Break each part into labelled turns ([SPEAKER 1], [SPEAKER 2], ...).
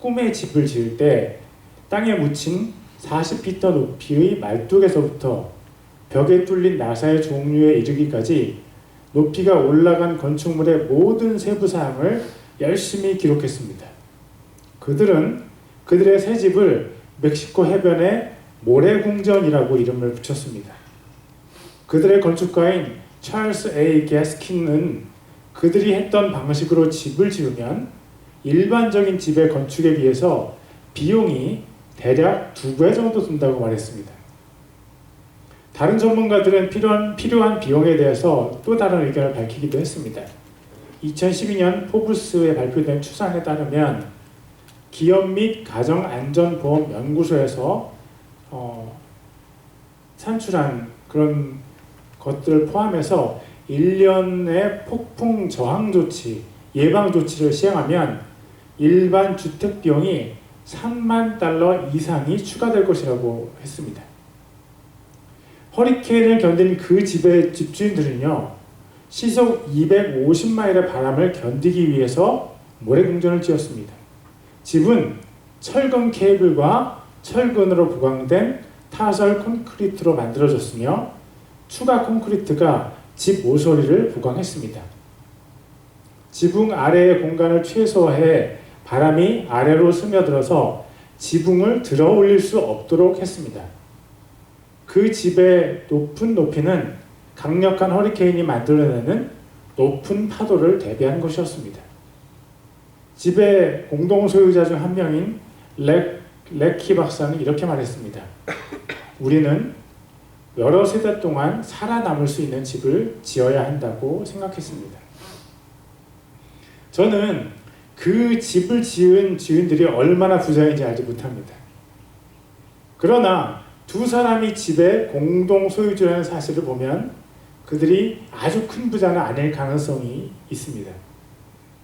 [SPEAKER 1] 꿈의 집을 지을 때 땅에 묻힌 40피터 높이의 말뚝에서부터 벽에 뚫린 나사의 종류에 이르기까지 높이가 올라간 건축물의 모든 세부사항을 열심히 기록했습니다. 그들은 그들의 새 집을 멕시코 해변의 모래궁전이라고 이름을 붙였습니다. 그들의 건축가인 찰스 A. 게스킨은 그들이 했던 방식으로 집을 지으면 일반적인 집의 건축에 비해서 비용이 대략 2배 정도 든다고 말했습니다. 다른 전문가들은 필요한 비용에 대해서 또 다른 의견을 밝히기도 했습니다. 2012년 포브스에 발표된 추산에 따르면 기업 및 가정안전보험연구소에서 산출한 그런 것들을 포함해서 1년의 폭풍 저항 조치, 예방 조치를 시행하면 일반 주택 비용이 $30,000 이상이 추가될 것이라고 했습니다. 허리케인을 견딘 그 집의 집주인들은요, 시속 250마일의 바람을 견디기 위해서 모래궁전을 지었습니다. 집은 철근 케이블과 철근으로 보강된 타설 콘크리트로 만들어졌으며 추가 콘크리트가 집 모서리를 보강했습니다. 지붕 아래의 공간을 최소화해 바람이 아래로 스며들어서 지붕을 들어 올릴 수 없도록 했습니다. 그 집의 높은 높이는 강력한 허리케인이 만들어내는 높은 파도를 대비한 것이었습니다. 집의 공동 소유자 중 한 명인 레키 박사는 이렇게 말했습니다. 우리는 여러 세대 동안 살아남을 수 있는 집을 지어야 한다고 생각했습니다. 저는 그 집을 지은 주인들이 얼마나 부자인지 알지 못합니다. 그러나 두 사람이 집의 공동 소유주라는 사실을 보면 그들이 아주 큰 부자는 아닐 가능성이 있습니다.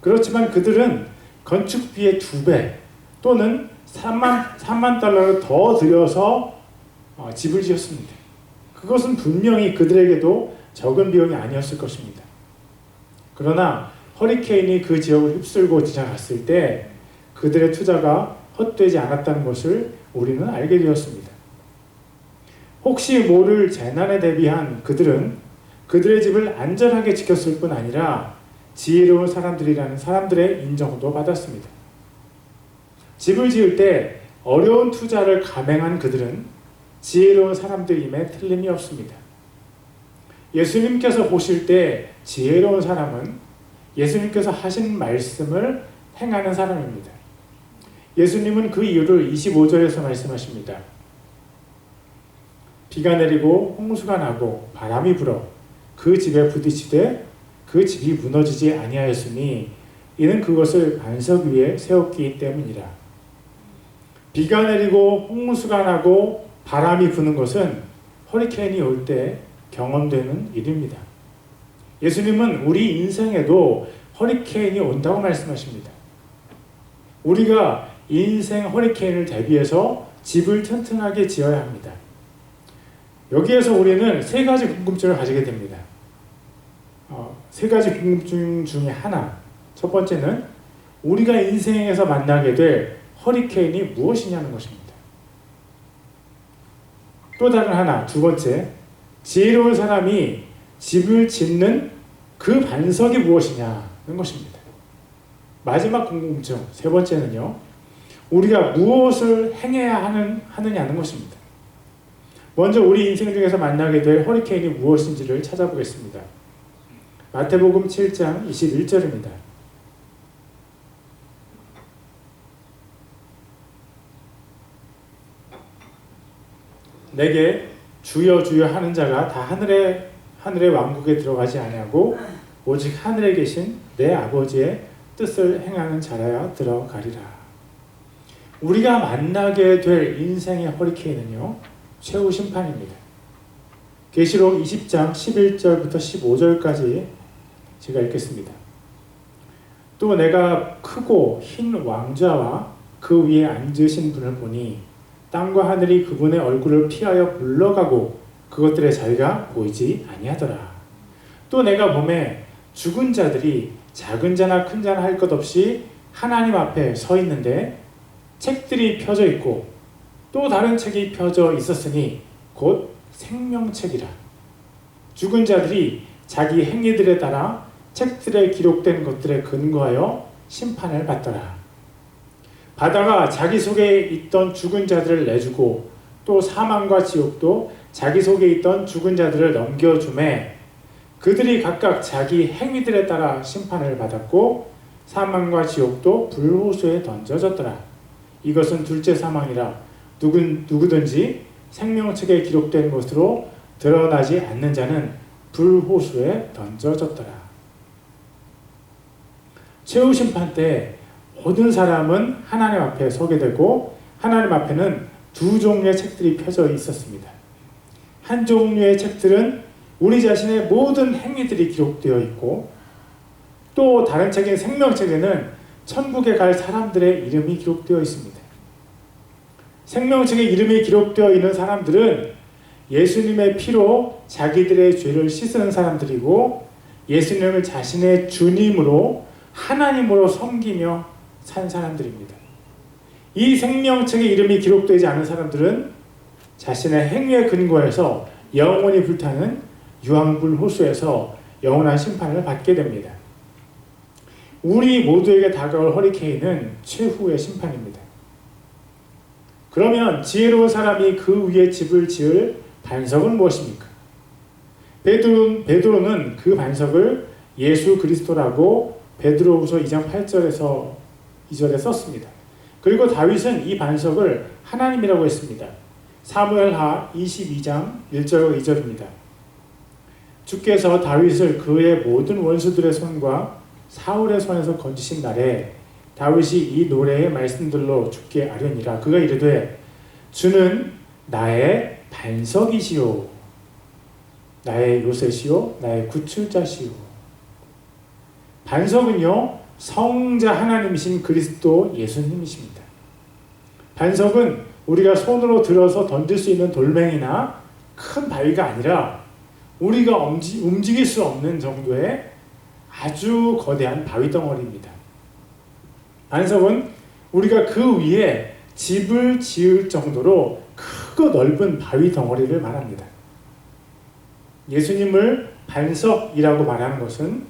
[SPEAKER 1] 그렇지만 그들은 건축비의 2배 또는 3만 달러를 더 들여서 집을 지었습니다. 그것은 분명히 그들에게도 적은 비용이 아니었을 것입니다. 그러나 허리케인이 그 지역을 휩쓸고 지나갔을 때 그들의 투자가 헛되지 않았다는 것을 우리는 알게 되었습니다. 혹시 모를 재난에 대비한 그들은 그들의 집을 안전하게 지켰을 뿐 아니라 지혜로운 사람들이라는 사람들의 인정도 받았습니다. 집을 지을 때 어려운 투자를 감행한 그들은 지혜로운 사람들임에 틀림이 없습니다. 예수님께서 보실 때 지혜로운 사람은 예수님께서 하신 말씀을 행하는 사람입니다. 예수님은 그 이유를 25절에서 말씀하십니다. 비가 내리고 홍수가 나고 바람이 불어 그 집에 부딪히되 그 집이 무너지지 아니하였으니 이는 그것을 반석 위에 세웠기 때문이라. 비가 내리고 홍수가 나고 바람이 부는 것은 허리케인이 올 때 경험되는 일입니다. 예수님은 우리 인생에도 허리케인이 온다고 말씀하십니다. 우리가 인생 허리케인을 대비해서 집을 튼튼하게 지어야 합니다. 여기에서 우리는 3가지 궁금증을 가지게 됩니다. 3가지 궁금증 중에 하나, 첫 번째는 우리가 인생에서 만나게 될 허리케인이 무엇이냐는 것입니다. 또 다른 하나, 두 번째, 지혜로운 사람이 집을 짓는 그 반석이 무엇이냐는 것입니다. 마지막 궁금증, 세 번째는요, 우리가 무엇을 행해야 하느냐는 것입니다. 먼저 우리 인생 중에서 만나게 될 허리케인이 무엇인지를 찾아보겠습니다. 마태복음 7장 21절입니다. 내게 주여 주여 하는 자가 다 하늘의 왕국에 들어가지 아니하고 오직 하늘에 계신 내 아버지의 뜻을 행하는 자라야 들어가리라. 우리가 만나게 될 인생의 허리케인은요, 최후 심판입니다. 계시록 20장 11절부터 15절까지 제가 읽겠습니다. 또 내가 크고 흰 왕좌와 그 위에 앉으신 분을 보니 땅과 하늘이 그분의 얼굴을 피하여 물러가고 그것들의 자리가 보이지 아니하더라. 또 내가 보매 죽은 자들이 작은 자나 큰 자나 할 것 없이 하나님 앞에 서 있는데 책들이 펴져 있고 또 다른 책이 펴져 있었으니 곧 생명책이라. 죽은 자들이 자기 행위들에 따라 책들에 기록된 것들에 근거하여 심판을 받더라. 바다가 자기 속에 있던 죽은 자들을 내주고 또 사망과 지옥도 자기 속에 있던 죽은 자들을 넘겨주매 그들이 각각 자기 행위들에 따라 심판을 받았고 사망과 지옥도 불호수에 던져졌더라. 이것은 둘째 사망이라. 누구든지 생명책에 기록된 것으로 드러나지 않는 자는 불호수에 던져졌더라. 최후 심판 때 모든 사람은 하나님 앞에 서게 되고 하나님 앞에는 두 종류의 책들이 펴져 있었습니다. 한 종류의 책들은 우리 자신의 모든 행위들이 기록되어 있고 또 다른 책인 생명책에는 천국에 갈 사람들의 이름이 기록되어 있습니다. 생명책에 이름이 기록되어 있는 사람들은 예수님의 피로 자기들의 죄를 씻은 사람들이고 예수님을 자신의 주님으로 하나님으로 섬기며 산 사람들입니다. 이 생명책에 이름이 기록되지 않은 사람들은 자신의 행위에 근거해서 영원히 불타는 유황불 호수에서 영원한 심판을 받게 됩니다. 우리 모두에게 다가올 허리케인은 최후의 심판입니다. 그러면 지혜로운 사람이 그 위에 집을 지을 반석은 무엇입니까? 베드로는 그 반석을 예수 그리스도라고 베드로후서 2장 8절에서 2절에 썼습니다. 그리고 다윗은 이 반석을 하나님이라고 했습니다. 사무엘하 22장 1절과 2절입니다. 주께서 다윗을 그의 모든 원수들의 손과 사울의 손에서 건지신 날에 다윗이 이 노래의 말씀들로 주께 아뢰니라. 그가 이르되 주는 나의 반석이시요 나의 요새시요 나의 구출자시요. 반석은요 성자 하나님이신 그리스도 예수님이십니다. 반석은 우리가 손으로 들어서 던질 수 있는 돌멩이나 큰 바위가 아니라 우리가 움직일 수 없는 정도의 아주 거대한 바위 덩어리입니다. 반석은 우리가 그 위에 집을 지을 정도로 크고 넓은 바위 덩어리를 말합니다. 예수님을 반석이라고 말하는 것은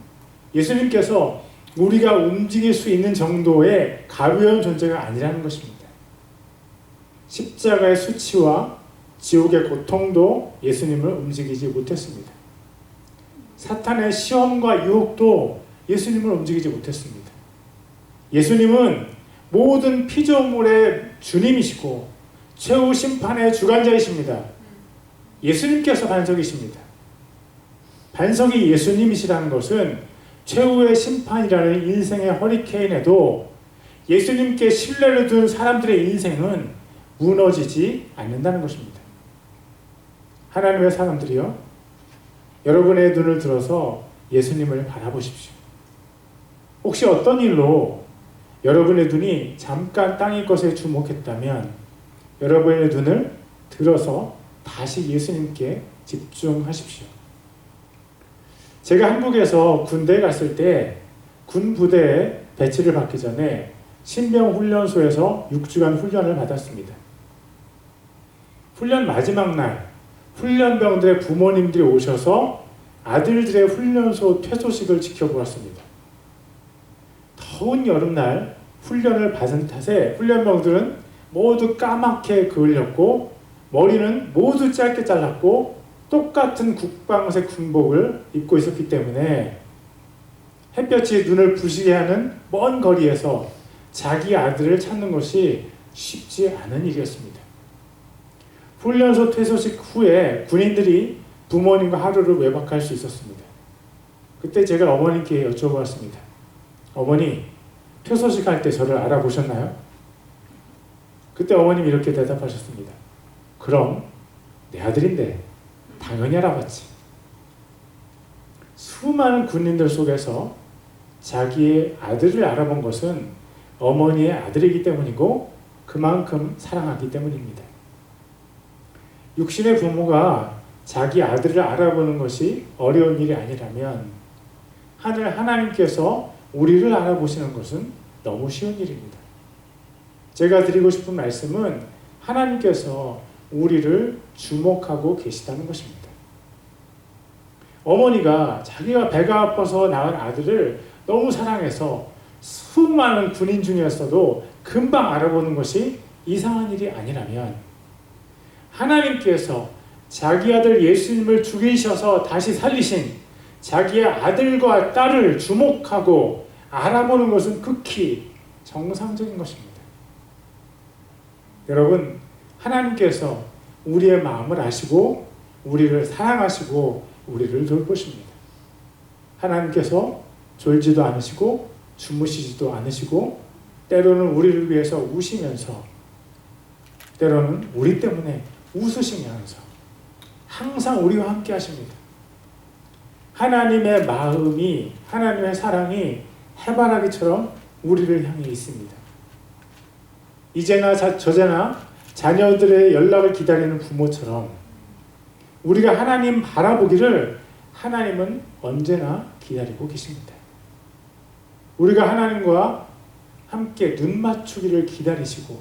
[SPEAKER 1] 예수님께서 우리가 움직일 수 있는 정도의 가벼운 존재가 아니라는 것입니다. 십자가의 수치와 지옥의 고통도 예수님을 움직이지 못했습니다. 사탄의 시험과 유혹도 예수님을 움직이지 못했습니다. 예수님은 모든 피조물의 주님이시고 최후 심판의 주관자이십니다. 예수님께서 반석이십니다. 반석이 예수님이시라는 것은 최후의 심판이라는 인생의 허리케인에도 예수님께 신뢰를 둔 사람들의 인생은 무너지지 않는다는 것입니다. 하나님의 사람들이요, 여러분의 눈을 들어서 예수님을 바라보십시오. 혹시 어떤 일로 여러분의 눈이 잠깐 땅의 것에 주목했다면 여러분의 눈을 들어서 다시 예수님께 집중하십시오. 제가 한국에서 군대에 갔을 때 군 부대에 배치를 받기 전에 신병훈련소에서 6주간 훈련을 받았습니다. 훈련 마지막 날 훈련병들의 부모님들이 오셔서 아들들의 훈련소 퇴소식을 지켜보았습니다. 더운 여름날 훈련을 받은 탓에 훈련병들은 모두 까맣게 그을렸고 머리는 모두 짧게 잘랐고 똑같은 국방색 군복을 입고 있었기 때문에 햇볕이 눈을 부시게 하는 먼 거리에서 자기 아들을 찾는 것이 쉽지 않은 일이었습니다. 훈련소 퇴소식 후에 군인들이 부모님과 하루를 외박할 수 있었습니다. 그때 제가 어머님께 여쭤보았습니다. 어머니, 퇴소식 할 때 저를 알아보셨나요? 그때 어머님이 이렇게 대답하셨습니다. 그럼 내 아들인데 당연히 알아봤지. 수많은 군인들 속에서 자기의 아들을 알아본 것은 어머니의 아들이기 때문이고 그만큼 사랑하기 때문입니다. 육신의 부모가 자기 아들을 알아보는 것이 어려운 일이 아니라면 하늘 하나님께서 우리를 알아보시는 것은 너무 쉬운 일입니다. 제가 드리고 싶은 말씀은 하나님께서 우리를 주목하고 계시다는 것입니다. 어머니가 자기가 배가 아파서 낳은 아들을 너무 사랑해서 수많은 군인 중에서도 금방 알아보는 것이 이상한 일이 아니라면, 하나님께서 자기 아들 예수님을 죽이셔서 다시 살리신 자기의 아들과 딸을 주목하고 알아보는 것은 극히 정상적인 것입니다. 여러분, 하나님께서 우리의 마음을 아시고 우리를 사랑하시고 우리를 돌보십니다. 하나님께서 졸지도 않으시고 주무시지도 않으시고 때로는 우리를 위해서 우시면서 때로는 우리 때문에 웃으시면서 항상 우리와 함께 하십니다. 하나님의 마음이, 하나님의 사랑이 해바라기처럼 우리를 향해 있습니다. 이제나 저제나 자녀들의 연락을 기다리는 부모처럼 우리가 하나님 바라보기를 하나님은 언제나 기다리고 계십니다. 우리가 하나님과 함께 눈 맞추기를 기다리시고,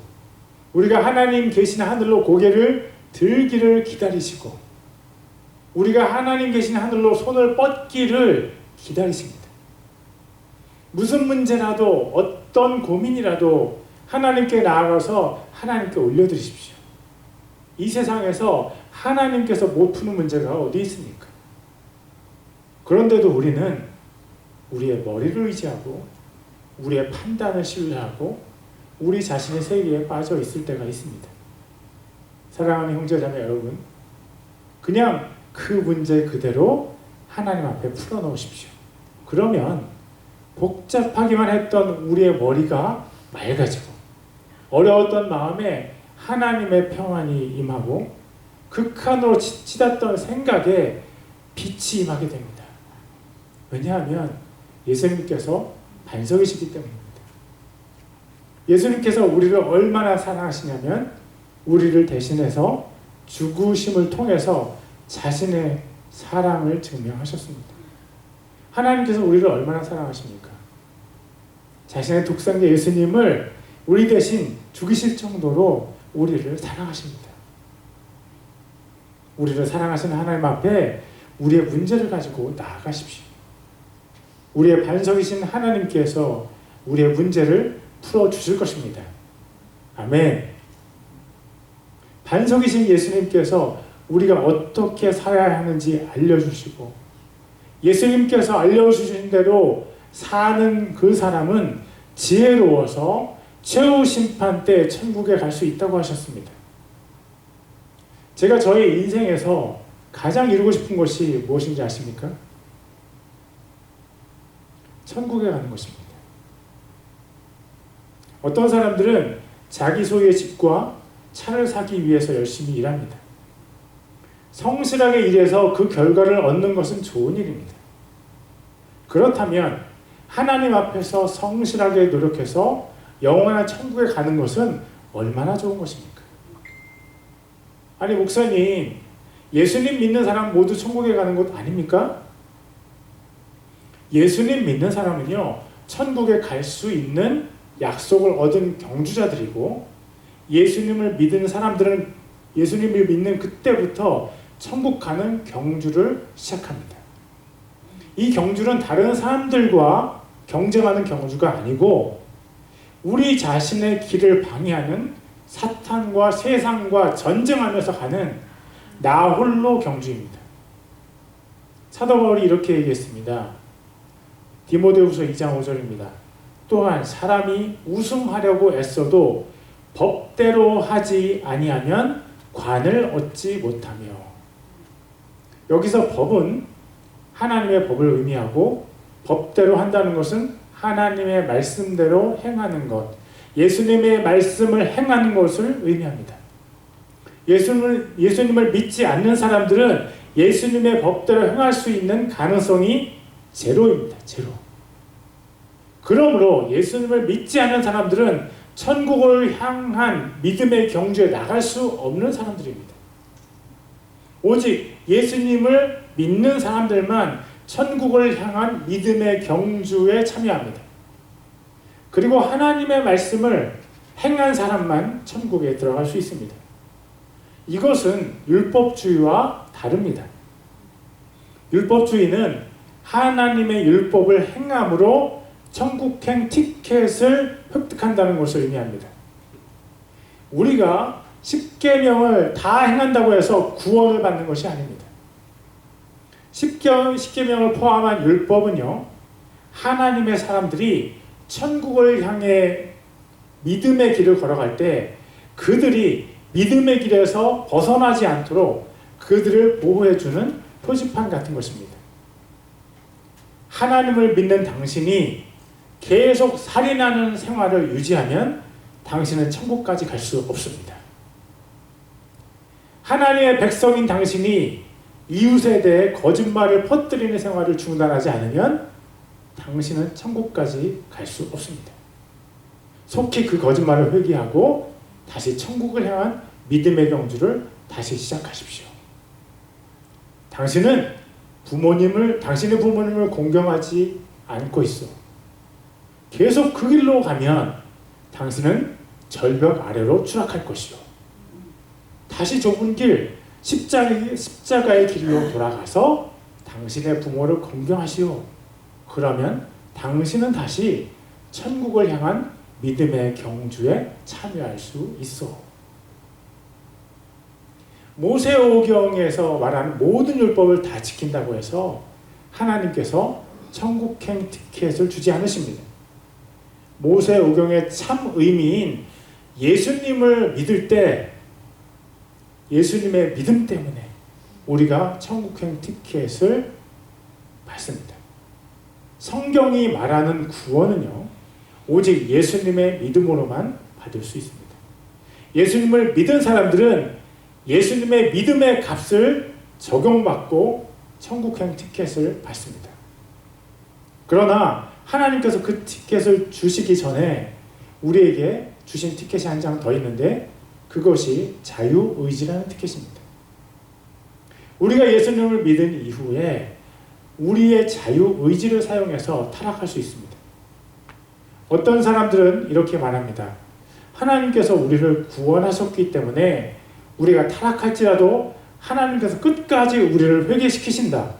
[SPEAKER 1] 우리가 하나님 계신 하늘로 고개를 들기를 기다리시고, 우리가 하나님 계신 하늘로 손을 뻗기를 기다리십니다. 무슨 문제라도, 어떤 고민이라도 하나님께 나아가서 하나님께 올려드리십시오. 이 세상에서 하나님께서 못 푸는 문제가 어디 있습니까? 그런데도 우리는 우리의 머리를 의지하고 우리의 판단을 신뢰하고 우리 자신의 세계에 빠져 있을 때가 있습니다. 사랑하는 형제자매 여러분, 그냥 그 문제 그대로 하나님 앞에 풀어놓으십시오. 그러면 복잡하기만 했던 우리의 머리가 맑아지고 어려웠던 마음에 하나님의 평안이 임하고 극한으로 치닫던 생각에 빛이 임하게 됩니다. 왜냐하면 예수님께서 반석이시기 때문입니다. 예수님께서 우리를 얼마나 사랑하시냐면 우리를 대신해서 죽으심을 통해서 자신의 사랑을 증명하셨습니다. 하나님께서 우리를 얼마나 사랑하십니까? 자신의 독생자 예수님을 우리 대신 죽이실 정도로 우리를 사랑하십니다. 우리를 사랑하시는 하나님 앞에 우리의 문제를 가지고 나아가십시오. 우리의 반석이신 하나님께서 우리의 문제를 풀어주실 것입니다. 아멘. 반석이신 예수님께서 우리가 어떻게 살아야 하는지 알려주시고 예수님께서 알려주신 대로 사는 그 사람은 지혜로워서 최후 심판 때 천국에 갈 수 있다고 하셨습니다. 제가 저의 인생에서 가장 이루고 싶은 것이 무엇인지 아십니까? 천국에 가는 것입니다. 어떤 사람들은 자기 소유의 집과 차를 사기 위해서 열심히 일합니다. 성실하게 일해서 그 결과를 얻는 것은 좋은 일입니다. 그렇다면 하나님 앞에서 성실하게 노력해서 영원한 천국에 가는 것은 얼마나 좋은 것입니까? 아니 목사님, 예수님 믿는 사람 모두 천국에 가는 것 아닙니까? 예수님 믿는 사람은요, 천국에 갈 수 있는 약속을 얻은 경주자들이고 예수님을 믿는 사람들은 예수님을 믿는 그때부터 천국 가는 경주를 시작합니다. 이 경주는 다른 사람들과 경쟁하는 경주가 아니고 우리 자신의 길을 방해하는 사탄과 세상과 전쟁하면서 가는 나 홀로 경주입니다. 사도 바울이 이렇게 얘기했습니다. 디모데후서 2장 5절입니다. 또한 사람이 우승하려고 애써도 법대로 하지 아니하면 관을 얻지 못하며. 여기서 법은 하나님의 법을 의미하고 법대로 한다는 것은 하나님의 말씀대로 행하는 것, 예수님의 말씀을 행하는 것을 의미합니다. 예수님을 믿지 않는 사람들은 예수님의 법대로 행할 수 있는 가능성이 제로입니다. 제로. 그러므로 예수님을 믿지 않는 사람들은 천국을 향한 믿음의 경주에 나갈 수 없는 사람들입니다. 오직 예수님을 믿는 사람들만 천국을 향한 믿음의 경주에 참여합니다. 그리고 하나님의 말씀을 행한 사람만 천국에 들어갈 수 있습니다. 이것은 율법주의와 다릅니다. 율법주의는 하나님의 율법을 행함으로 천국행 티켓을 획득한다는 것을 의미합니다. 우리가 10계명을 다 행한다고 해서 구원을 받는 것이 아닙니다. 10계명을 포함한 율법은요, 하나님의 사람들이 천국을 향해 믿음의 길을 걸어갈 때 그들이 믿음의 길에서 벗어나지 않도록 그들을 보호해주는 표지판 같은 것입니다. 하나님을 믿는 당신이 계속 살인하는 생활을 유지하면 당신은 천국까지 갈 수 없습니다. 하나님의 백성인 당신이 이웃에 대해 거짓말을 퍼뜨리는 생활을 중단하지 않으면 당신은 천국까지 갈 수 없습니다. 속히 그 거짓말을 회개하고 다시 천국을 향한 믿음의 경주를 다시 시작하십시오. 당신의 부모님을 공경하지 않고 있어. 계속 그 길로 가면 당신은 절벽 아래로 추락할 것이요. 다시 좁은 길, 십자가의 길로 돌아가서 당신의 부모를 공경하시오. 그러면 당신은 다시 천국을 향한 믿음의 경주에 참여할 수 있어. 모세오경에서 말하는 모든 율법을 다 지킨다고 해서 하나님께서 천국행 티켓을 주지 않으십니다. 모세오경의 참 의미인 예수님을 믿을 때 예수님의 믿음 때문에 우리가 천국행 티켓을 받습니다. 성경이 말하는 구원은요, 오직 예수님의 믿음으로만 받을 수 있습니다. 예수님을 믿은 사람들은 예수님의 믿음의 값을 적용받고 천국행 티켓을 받습니다. 그러나 하나님께서 그 티켓을 주시기 전에 우리에게 주신 티켓이 한 장 더 있는데 그것이 자유의지라는 티켓입니다. 우리가 예수님을 믿은 이후에 우리의 자유의지를 사용해서 타락할 수 있습니다. 어떤 사람들은 이렇게 말합니다. 하나님께서 우리를 구원하셨기 때문에 우리가 타락할지라도 하나님께서 끝까지 우리를 회개시키신다.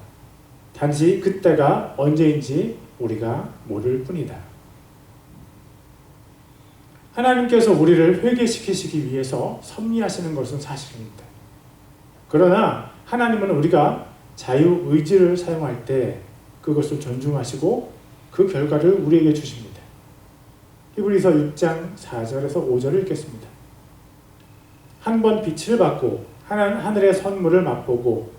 [SPEAKER 1] 단지 그때가 언제인지 우리가 모를 뿐이다. 하나님께서 우리를 회개시키시기 위해서 섭리하시는 것은 사실입니다. 그러나 하나님은 우리가 자유의지를 사용할 때 그것을 존중하시고 그 결과를 우리에게 주십니다. 히브리서 6장 4절에서 5절을 읽겠습니다. 한 번 빛을 받고 하늘의 선물을 맛보고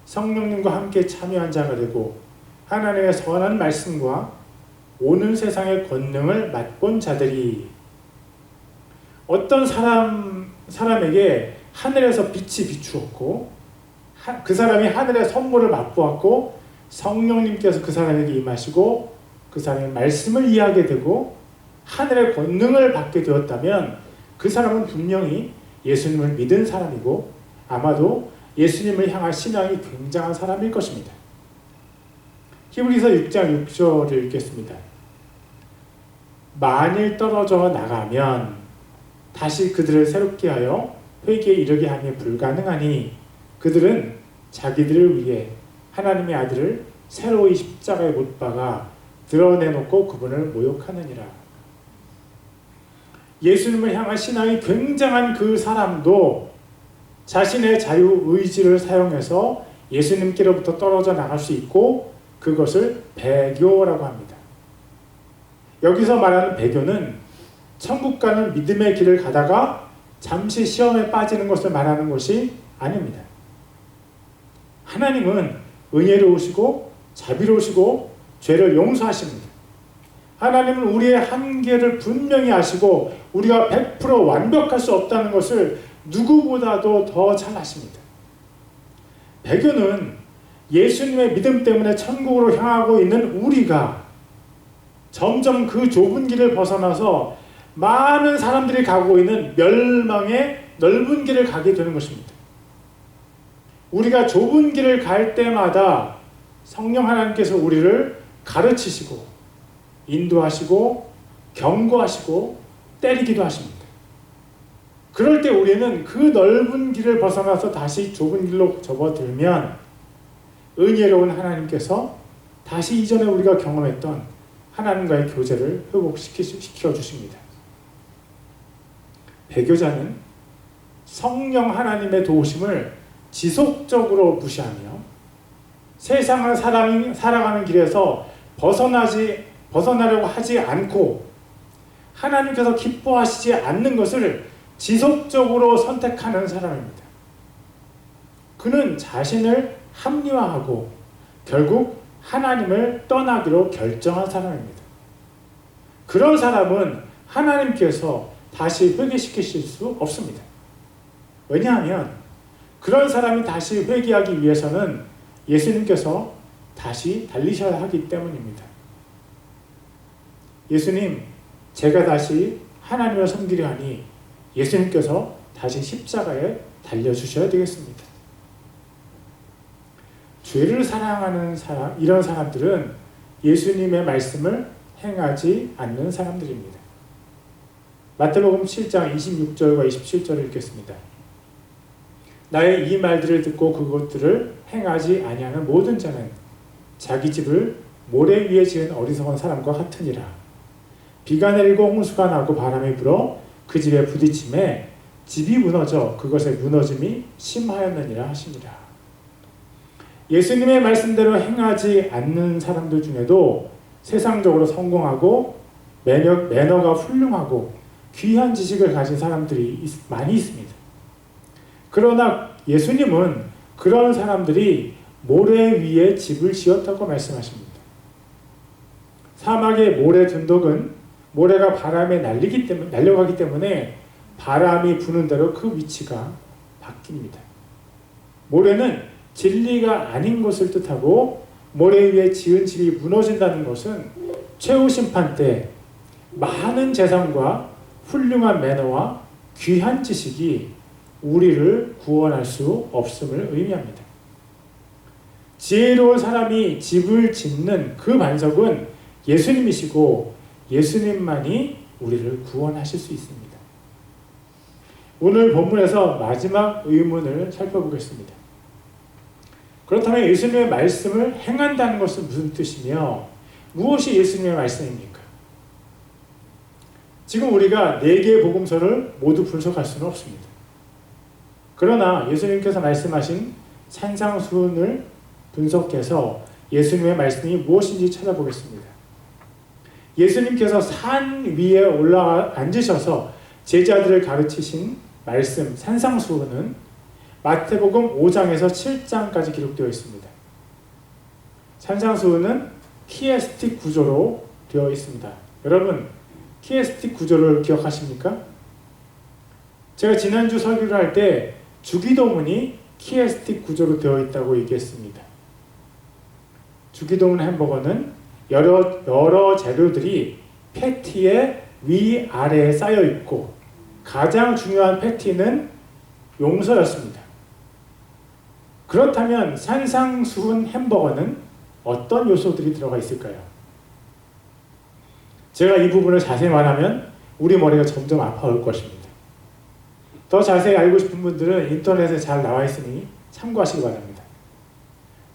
[SPEAKER 1] 성령님과 함께 참여한 자가 되고 하나님의 선한 말씀과 오는 세상의 권능을 맛본 자들이, 어떤 사람에게 하늘에서 빛이 비추었고 그 사람이 하늘의 선물을 맛보았고 성령님께서 그 사람에게 임하시고 그 사람의 말씀을 이해하게 되고 하늘의 권능을 받게 되었다면 그 사람은 분명히 예수님을 믿은 사람이고 아마도 예수님을 향한 신앙이 굉장한 사람일 것입니다. 히브리서 6장 6절을 읽겠습니다. 만일 떨어져 나가면 다시 그들을 새롭게 하여 회개에 이르게 하며 불가능하니 그들은 자기들을 위해 하나님의 아들을 새로이 십자가에 못 박아 드러내놓고 그분을 모욕하느니라. 예수님을 향한 신앙이 굉장한 그 사람도 자신의 자유의지를 사용해서 예수님께로부터 떨어져 나갈 수 있고 그것을 배교라고 합니다. 여기서 말하는 배교는 천국 가는 믿음의 길을 가다가 잠시 시험에 빠지는 것을 말하는 것이 아닙니다. 하나님은 은혜로우시고 자비로우시고 죄를 용서하십니다. 하나님은 우리의 한계를 분명히 아시고 우리가 100% 완벽할 수 없다는 것을 누구보다도 더 잘 아십니다. 배교는 예수님의 믿음 때문에 천국으로 향하고 있는 우리가 점점 그 좁은 길을 벗어나서 많은 사람들이 가고 있는 멸망의 넓은 길을 가게 되는 것입니다. 우리가 좁은 길을 갈 때마다 성령 하나님께서 우리를 가르치시고 인도하시고 경고하시고 때리기도 하십니다. 그럴 때 우리는 그 넓은 길을 벗어나서 다시 좁은 길로 접어들면 은혜로운 하나님께서 다시 이전에 우리가 경험했던 하나님과의 교제를 회복시켜 주십니다. 배교자는 성령 하나님의 도우심을 지속적으로 무시하며 세상을 살아가는 길에서 벗어나려고 하지 않고 하나님께서 기뻐하시지 않는 것을 지속적으로 선택하는 사람입니다. 그는 자신을 합리화하고 결국 하나님을 떠나기로 결정한 사람입니다. 그런 사람은 하나님께서 다시 회개시키실 수 없습니다. 왜냐하면 그런 사람이 다시 회개하기 위해서는 예수님께서 다시 달리셔야 하기 때문입니다. 예수님, 제가 다시 하나님을 섬기려 하니 예수님께서 다시 십자가에 달려주셔야 되겠습니다. 죄를 사랑하는 사람, 이런 사람들은 예수님의 말씀을 행하지 않는 사람들입니다. 마태복음 7장 26절과 27절을 읽겠습니다. 나의 이 말들을 듣고 그것들을 행하지 아니하는 모든 자는 자기 집을 모래 위에 지은 어리석은 사람과 같으니라. 비가 내리고 홍수가 나고 바람이 불어 그 집에 부딪힘에 집이 무너져 그것의 무너짐이 심하였느니라 하시니라. 예수님의 말씀대로 행하지 않는 사람들 중에도 세상적으로 성공하고 매너가 훌륭하고 귀한 지식을 가진 사람들이 많이 있습니다. 그러나 예수님은 그런 사람들이 모래 위에 집을 지었다고 말씀하십니다. 사막의 모래 둔덕은 모래가 바람에 날려가기 때문에 바람이 부는 대로 그 위치가 바뀝니다. 모래는 진리가 아닌 것을 뜻하고 모래 위에 지은 집이 무너진다는 것은 최후 심판 때 많은 재산과 훌륭한 매너와 귀한 지식이 우리를 구원할 수 없음을 의미합니다. 지혜로운 사람이 집을 짓는 그 반석은 예수님이시고 예수님만이 우리를 구원하실 수 있습니다. 오늘 본문에서 마지막 의문을 살펴보겠습니다. 그렇다면 예수님의 말씀을 행한다는 것은 무슨 뜻이며 무엇이 예수님의 말씀입니까? 지금 우리가 4개의 복음서를 모두 분석할 수는 없습니다. 그러나 예수님께서 말씀하신 산상수훈을 분석해서 예수님의 말씀이 무엇인지 찾아보겠습니다. 예수님께서 산 위에 올라가 앉으셔서 제자들을 가르치신 말씀 산상수훈은 마태복음 5장에서 7장까지 기록되어 있습니다. 산상수훈은 키에스틱 구조로 되어 있습니다. 여러분, 키에스틱 구조를 기억하십니까? 제가 지난주 설교를 할 때 주기도문이 키에스틱 구조로 되어 있다고 얘기했습니다. 주기도문 햄버거는 여러 재료들이 패티의 위아래에 쌓여 있고 가장 중요한 패티는 용서였습니다. 그렇다면 산상수훈 햄버거는 어떤 요소들이 들어가 있을까요? 제가 이 부분을 자세히 말하면 우리 머리가 점점 아파올 것입니다. 더 자세히 알고 싶은 분들은 인터넷에 잘 나와 있으니 참고하시기 바랍니다.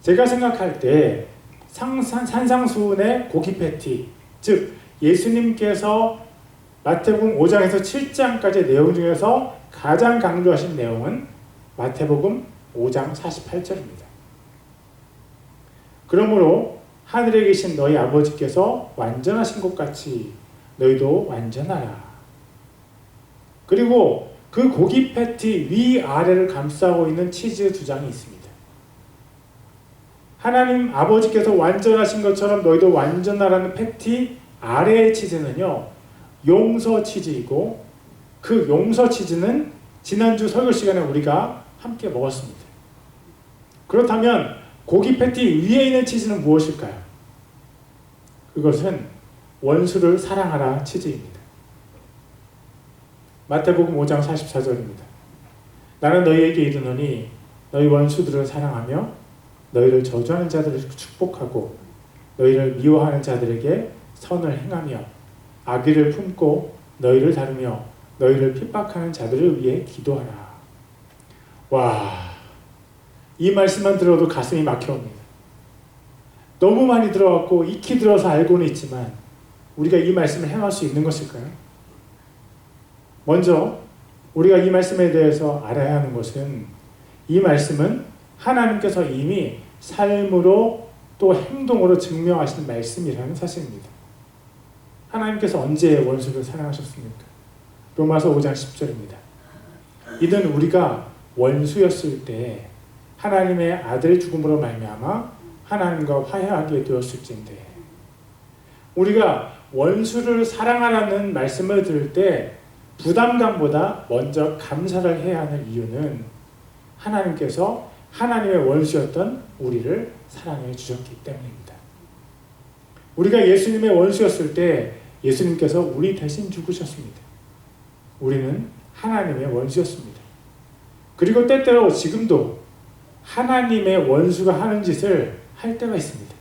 [SPEAKER 1] 제가 생각할 때 산상수훈의 고기 패티, 즉 예수님께서 마태복음 5장에서 7장까지의 내용 중에서 가장 강조하신 내용은 마태복음 5장 48절입니다. 그러므로 하늘에 계신 너희 아버지께서 완전하신 것 같이 너희도 완전하라. 그리고 그 고기 패티 위아래를 감싸고 있는 치즈 2장이 있습니다. 하나님 아버지께서 완전하신 것처럼 너희도 완전하라는 패티 아래의 치즈는요, 용서 치즈이고 그 용서 치즈는 지난주 설교 시간에 우리가 함께 먹었습니다. 그렇다면 고기 패티 위에 있는 치즈는 무엇일까요? 그것은 원수를 사랑하라 치즈입니다. 마태복음 5장 44절입니다. 나는 너희에게 이르노니 너희 원수들을 사랑하며 너희를 저주하는 자들을 축복하고 너희를 미워하는 자들에게 선을 행하며 악의를 품고 너희를 다루며 너희를 핍박하는 자들을 위해 기도하라. 와, 이 말씀만 들어도 가슴이 막혀옵니다. 너무 많이 들어왔고 익히 들어서 알고는 있지만 우리가 이 말씀을 행할 수 있는 것일까요? 먼저 우리가 이 말씀에 대해서 알아야 하는 것은 이 말씀은 하나님께서 이미 삶으로 또 행동으로 증명하시는 말씀이라는 사실입니다. 하나님께서 언제 원수를 사랑하셨습니까? 로마서 5장 10절입니다. 이는 우리가 원수였을 때 하나님의 아들 죽음으로 말미암아 하나님과 화해하게 되었을진데, 우리가 원수를 사랑하라는 말씀을 들을 때 부담감보다 먼저 감사를 해야 하는 이유는 하나님께서 하나님의 원수였던 우리를 사랑해 주셨기 때문입니다. 우리가 예수님의 원수였을 때 예수님께서 우리 대신 죽으셨습니다. 우리는 하나님의 원수였습니다. 그리고 때때로 지금도 하나님의 원수가 하는 짓을 할 때가 있습니다.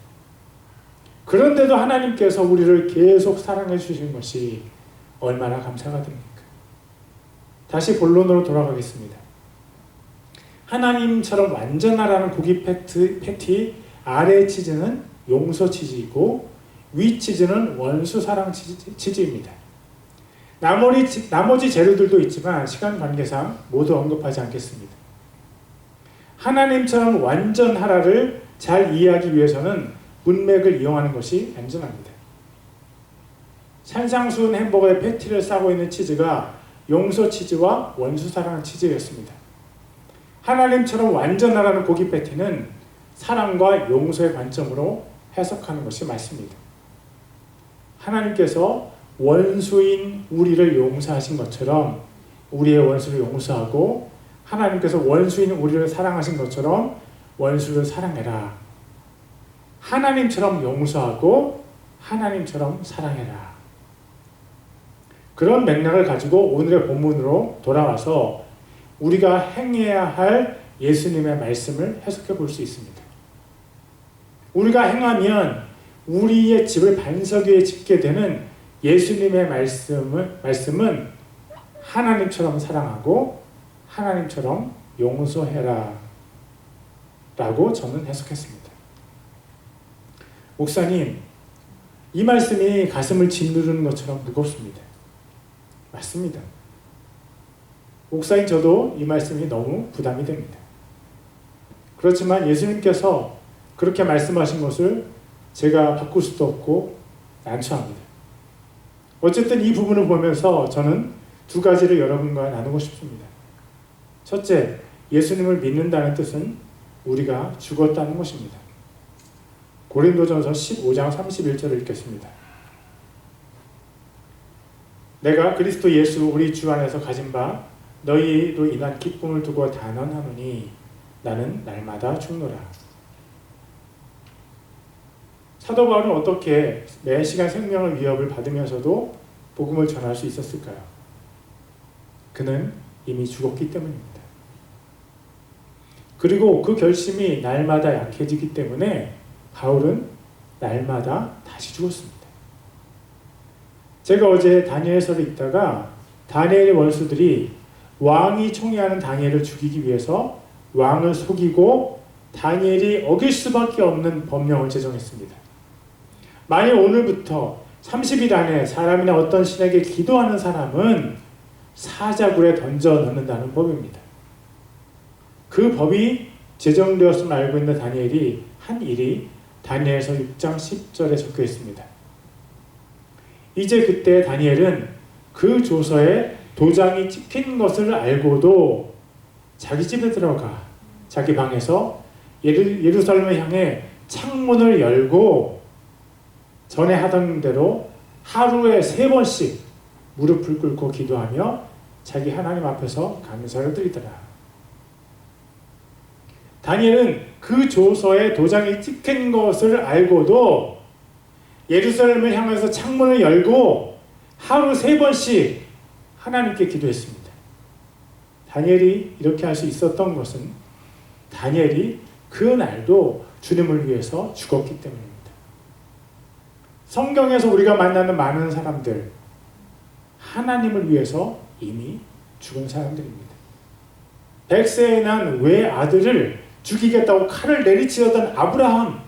[SPEAKER 1] 그런데도 하나님께서 우리를 계속 사랑해 주신 것이 얼마나 감사가 됩니까? 다시 본론으로 돌아가겠습니다. 하나님처럼 완전하라는 고기 패티 아래 치즈는 용서 치즈이고 위 치즈는 원수 사랑 치즈입니다. 나머지 재료들도 있지만 시간 관계상 모두 언급하지 않겠습니다. 하나님처럼 완전하라를 잘 이해하기 위해서는 문맥을 이용하는 것이 안전합니다. 산상수훈 햄버거의 패티를 싸고 있는 치즈가 용서 치즈와 원수 사랑 치즈였습니다. 하나님처럼 완전하라는 고기 패티는 사랑과 용서의 관점으로 해석하는 것이 맞습니다. 하나님께서 원수인 우리를 용서하신 것처럼 우리의 원수를 용서하고, 하나님께서 원수인 우리를 사랑하신 것처럼 원수를 사랑해라. 하나님처럼 용서하고 하나님처럼 사랑해라. 그런 맥락을 가지고 오늘의 본문으로 돌아와서 우리가 행해야 할 예수님의 말씀을 해석해 볼 수 있습니다. 우리가 행하면 우리의 집을 반석 위에 짓게 되는 예수님의 말씀은 하나님처럼 사랑하고 하나님처럼 용서해라 라고 저는 해석했습니다. 목사님, 이 말씀이 가슴을 짓누르는 것처럼 무겁습니다. 맞습니다. 목사인 저도 이 말씀이 너무 부담이 됩니다. 그렇지만 예수님께서 그렇게 말씀하신 것을 제가 바꿀 수도 없고 난처합니다. 어쨌든 이 부분을 보면서 저는 두 가지를 여러분과 나누고 싶습니다. 첫째, 예수님을 믿는다는 뜻은 우리가 죽었다는 것입니다. 고린도전서 15장 31절을 읽겠습니다. 내가 그리스도 예수 우리 주 안에서 가진 바 너희로 인한 기쁨을 두고 단언하노니 나는 날마다 죽노라. 사도 바울은 어떻게 매 시간 생명의 위협을 받으면서도 복음을 전할 수 있었을까요? 그는 이미 죽었기 때문입니다. 그리고 그 결심이 날마다 약해지기 때문에 바울은 날마다 다시 죽었습니다. 제가 어제 다니엘서를 읽다가 다니엘의 원수들이 왕이 총애하는 다니엘을 죽이기 위해서 왕을 속이고 다니엘이 어길 수밖에 없는 법령을 제정했습니다. 만일 오늘부터 30일 안에 사람이나 어떤 신에게 기도하는 사람은 사자굴에 던져 넣는다는 법입니다. 그 법이 제정되었음을 알고 있는 다니엘이 한 일이 다니엘서 6장 10절에 적혀 있습니다. 이제 그때 다니엘은 그 조서에 도장이 찍힌 것을 알고도 자기 집에 들어가 자기 방에서 예루살렘을 향해 창문을 열고 전에 하던 대로 하루에 3번씩 무릎을 꿇고 기도하며 자기 하나님 앞에서 감사를 드리더라. 다니엘은 그 조서에 도장이 찍힌 것을 알고도 예루살렘을 향해서 창문을 열고 하루 3번씩 하나님께 기도했습니다. 다니엘이 이렇게 할 수 있었던 것은 다니엘이 그 날도 주님을 위해서 죽었기 때문입니다. 성경에서 우리가 만나는 많은 사람들, 하나님을 위해서 이미 죽은 사람들입니다. 100세에 난 외아들을 죽이겠다고 칼을 내리치었던 아브라함,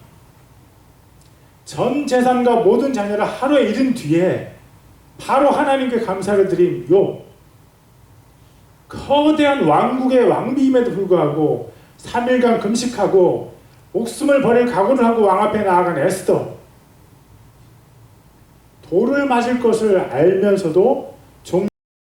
[SPEAKER 1] 전 재산과 모든 자녀를 하루에 잃은 뒤에 바로 하나님께 감사를 드린 욥, 거대한 왕국의 왕비임에도 불구하고 3일간 금식하고 목숨을 버릴 각오를 하고 왕 앞에 나아간 에스더, 돌을 맞을 것을 알면서도